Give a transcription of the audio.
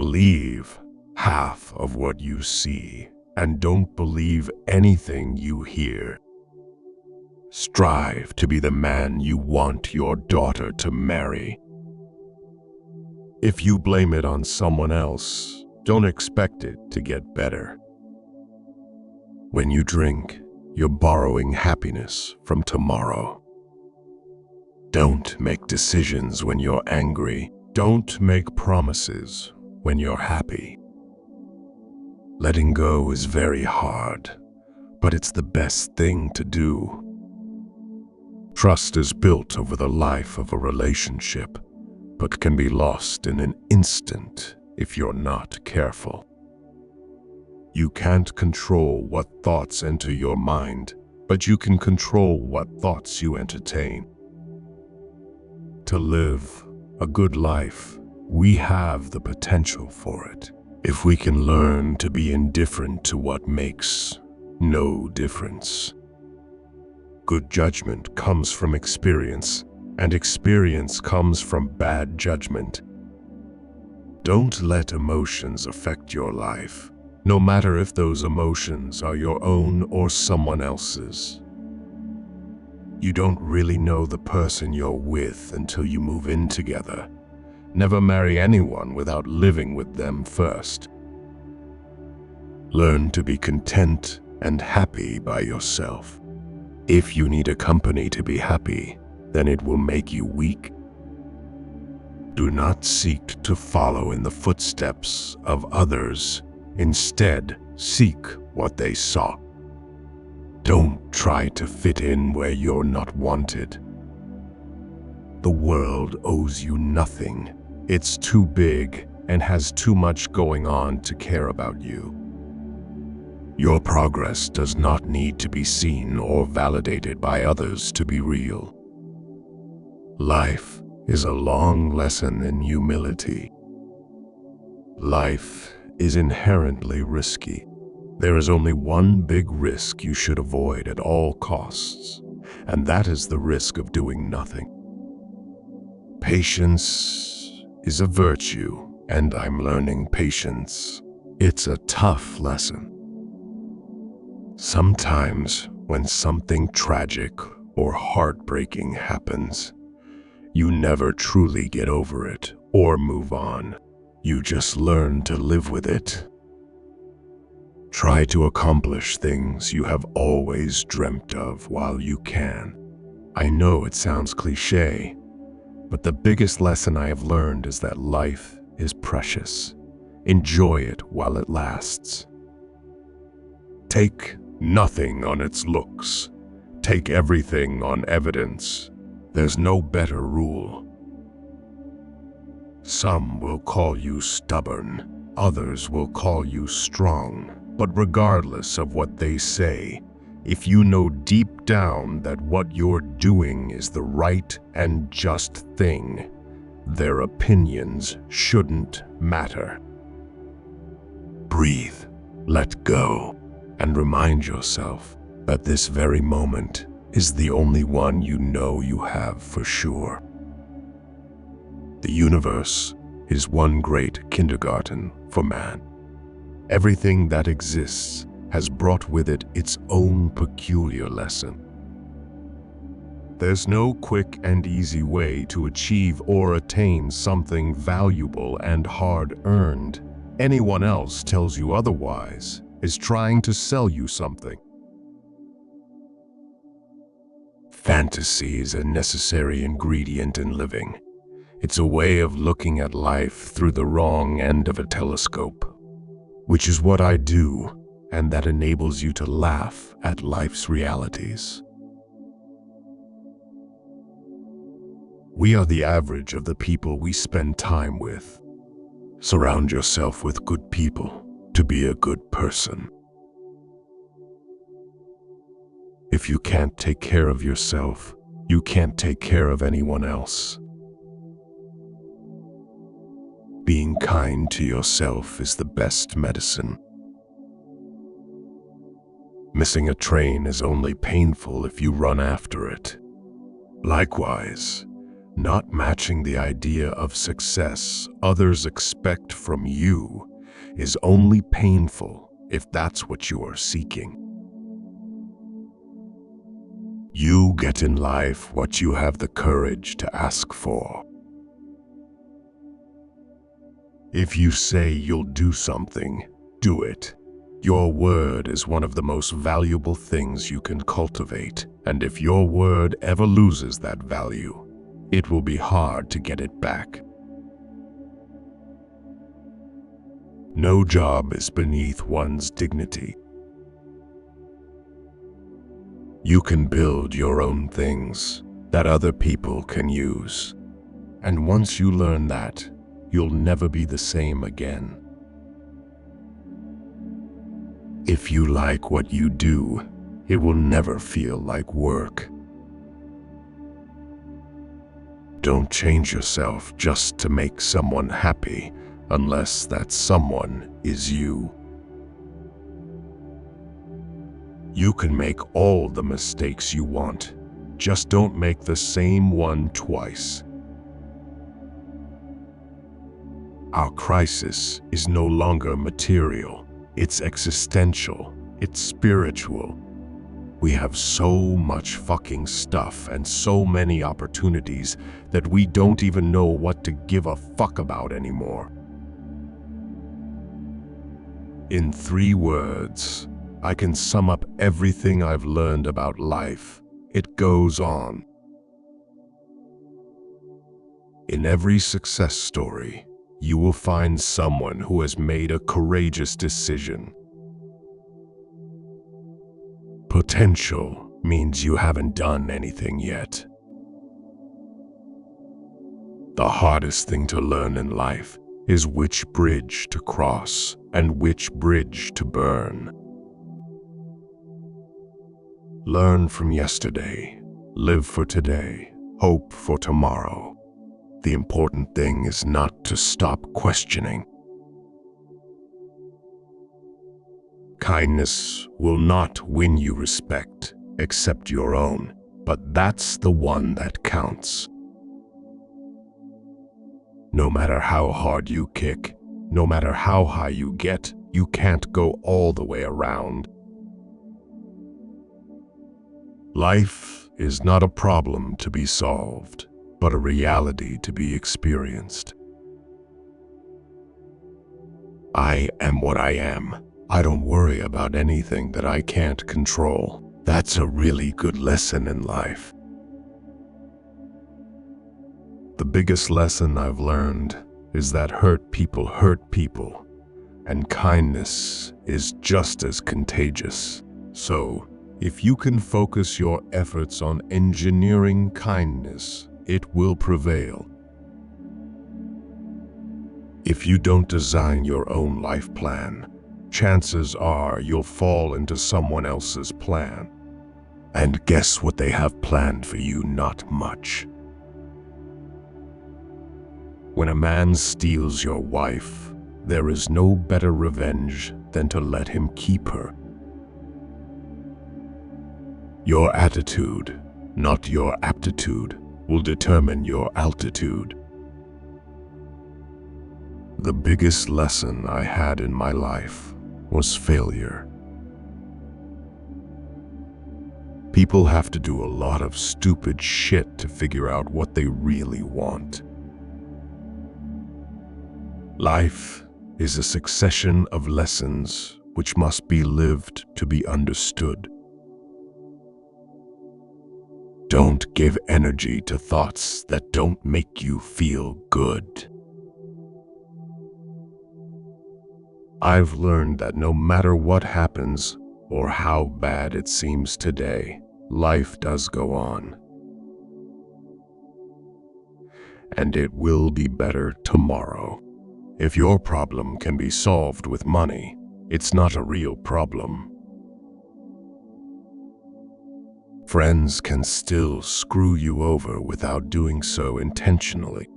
Believe half of what you see, and don't believe anything you hear. Strive to be the man you want your daughter to marry. If you blame it on someone else, don't expect it to get better. When you drink, you're borrowing happiness from tomorrow. Don't make decisions when you're angry. Don't make promises when you're happy. Letting go is very hard, but it's the best thing to do. Trust is built over the life of a relationship, but can be lost in an instant if you're not careful. You can't control what thoughts enter your mind, but you can control what thoughts you entertain. To live a good life, we have the potential for it, if we can learn to be indifferent to what makes no difference. Good judgment comes from experience, and experience comes from bad judgment. Don't let emotions affect your life, no matter if those emotions are your own or someone else's. You don't really know the person you're with until you move in together. Never marry anyone without living with them first. Learn to be content and happy by yourself. If you need a company to be happy, then it will make you weak. Do not seek to follow in the footsteps of others. Instead, seek what they sought. Don't try to fit in where you're not wanted. The world owes you nothing. It's too big and has too much going on to care about you. Your progress does not need to be seen or validated by others to be real. Life is a long lesson in humility. Life is inherently risky. There is only one big risk you should avoid at all costs, and that is the risk of doing nothing. Patience is a virtue, and I'm learning patience. It's a tough lesson. Sometimes, when something tragic or heartbreaking happens, you never truly get over it or move on. You just learn to live with it. Try to accomplish things you have always dreamt of while you can. I know it sounds cliché, but the biggest lesson I have learned is that life is precious. Enjoy it while it lasts. Take nothing on its looks. Take everything on evidence. There's no better rule. Some will call you stubborn, others will call you strong. But regardless of what they say, if you know deep down that what you're doing is the right and just thing, their opinions shouldn't matter. Breathe, let go, and remind yourself that this very moment is the only one you know you have for sure. The universe is one great kindergarten for man. Everything that exists has brought with it its own peculiar lesson. There's no quick and easy way to achieve or attain something valuable and hard-earned. Anyone else tells you otherwise is trying to sell you something. Fantasy is a necessary ingredient in living. It's a way of looking at life through the wrong end of a telescope, which is what I do, and that enables you to laugh at life's realities. We are the average of the people we spend time with. Surround yourself with good people to be a good person. If you can't take care of yourself, you can't take care of anyone else. Being kind to yourself is the best medicine. Missing a train is only painful if you run after it. Likewise, Not matching the idea of success others expect from you is only painful if that's what you are seeking. You get in life what you have the courage to ask for. If you say you'll do something, do it. Your word is one of the most valuable things you can cultivate, and if your word ever loses that value, it will be hard to get it back. No job is beneath one's dignity. You can build your own things that other people can use, and once you learn that, you'll never be the same again. If you like what you do, it will never feel like work. Don't change yourself just to make someone happy unless that someone is you. You can make all the mistakes you want, just don't make the same one twice. Our crisis is no longer material, it's existential, it's spiritual. We have so much fucking stuff and so many opportunities that we don't even know what to give a fuck about anymore. In 3 words, I can sum up everything I've learned about life. It goes on. In every success story, you will find someone who has made a courageous decision. Potential means you haven't done anything yet. The hardest thing to learn in life is which bridge to cross and which bridge to burn. Learn from yesterday, live for today, hope for tomorrow. The important thing is not to stop questioning. Kindness will not win you respect except your own, but that's the one that counts. No matter how hard you kick, no matter how high you get, you can't go all the way around. Life is not a problem to be solved, but a reality to be experienced. I am what I am. I don't worry about anything that I can't control. That's a really good lesson in life. The biggest lesson I've learned is that hurt people, and kindness is just as contagious. So, if you can focus your efforts on engineering kindness, it will prevail. If you don't design your own life plan, chances are you'll fall into someone else's plan. And guess what they have planned for you? Not much. When a man steals your wife, there is no better revenge than to let him keep her. Your attitude, not your aptitude, will determine your altitude. The biggest lesson I had in my life was failure. People have to do a lot of stupid shit to figure out what they really want. Life is a succession of lessons which must be lived to be understood. Don't give energy to thoughts that don't make you feel good. I've learned that no matter what happens or how bad it seems today, life does go on. And it will be better tomorrow. If your problem can be solved with money, it's not a real problem. Friends can still screw you over without doing so intentionally.